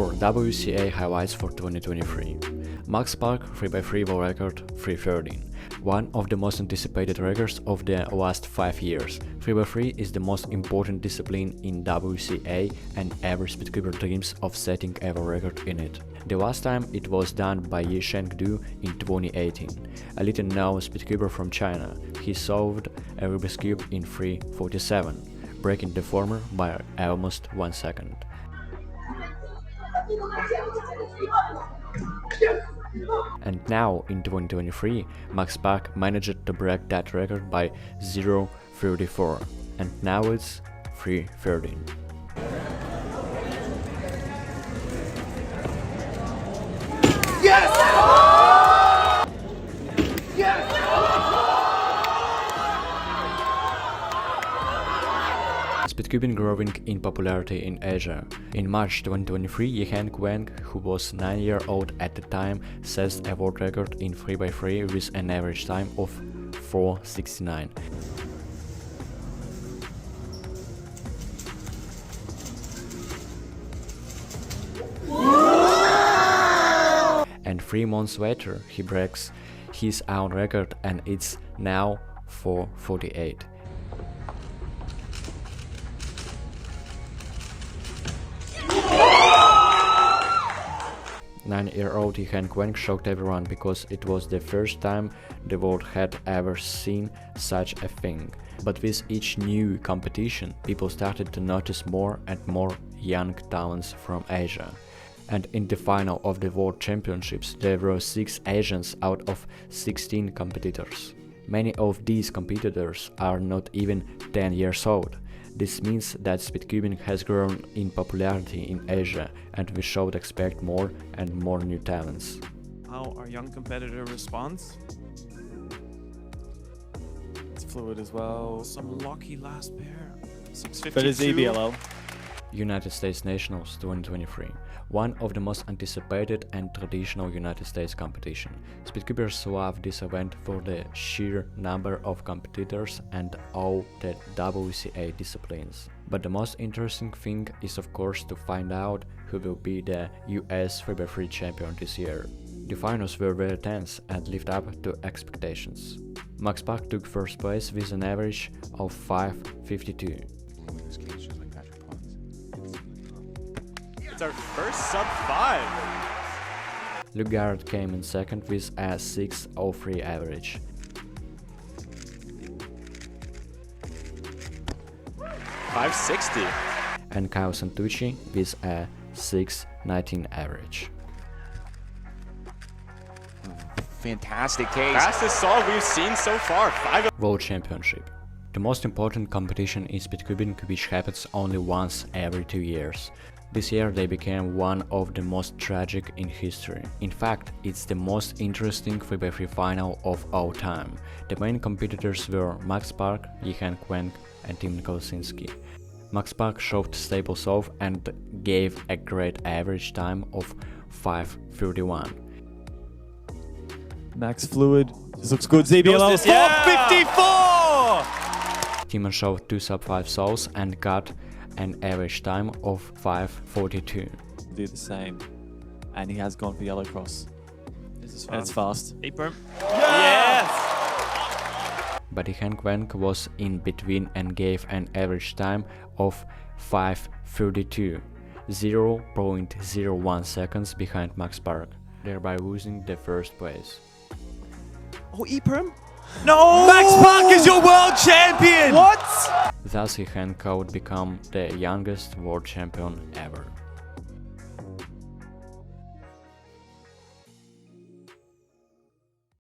4 WCA highlights for 2023. Max Park 3x3 world record 3:13. One of the most anticipated records of the last 5 years. 3x3 is the most important discipline in WCA and every speedcuber dreams of setting a world record in it. The last time it was done by Yisheng Du in 2018, a little known speedcuber from China. He solved a Rubik's Cube in 3:47, breaking the former by almost 1 second. And now, in 2023, Max Park managed to break that record by 0:34, and now it's 3:13. Yes! Yes! Speedcubing growing in popularity in Asia. In March 2023, Yihan Wang, who was 9 years old at the time, set a world record in 3x3 with an average time of 4:69. And 3 months later, he breaks his own record and it's now 4:48. Nine-year-old Yihan Wang shocked everyone because it was the first time the world had ever seen such a thing. But with each new competition, people started to notice more and more young talents from Asia. And in the final of the World Championships, there were 6 Asians out of 16 competitors. Many of these competitors are not even 10 years old. This means that speedcubing has grown in popularity in Asia, and we should expect more and more new talents. How our young competitor responds. It's fluid as well. Some lucky last pair. 652. But it's EBLL. United States Nationals 2023, one of the most anticipated and traditional United States competition. Speedcubers love this event for the sheer number of competitors and all the WCA disciplines. But the most interesting thing is of course to find out who will be the US 3x3 champion this year. The finals were very tense and lived up to expectations. Max Park took first place with an average of 5:52. It's our first sub-5. Lugard came in second with a 6:03 average. 560. And Kyle Santucci with a 6:19 average. Fantastic case. Fastest solve we've seen so far. 5. World Championship. The most important competition in speedcubing, which happens only once every 2 years. This year they became one of the most tragic in history. In fact, it's the most interesting 3x3 final of all time. The main competitors were Max Park, Yihan Wang and Tim Kosinski. Max Park showed stable solve and gave a great average time of 5:31. Max Fluid. This looks good. ZBLL. 454! Timon showed 2 sub-5 solves and got an average time of 5:42. Do the same. And he has gone for yellow cross. This is And it's fast. 8 perm. Yes! But Yihan Wang was in between and gave an average time of 5:32, 0.01 seconds behind Max Park, thereby losing the first place. Oh, E-perm? No! Max Park is your world champion! What? Thus Yihan would become the youngest world champion ever.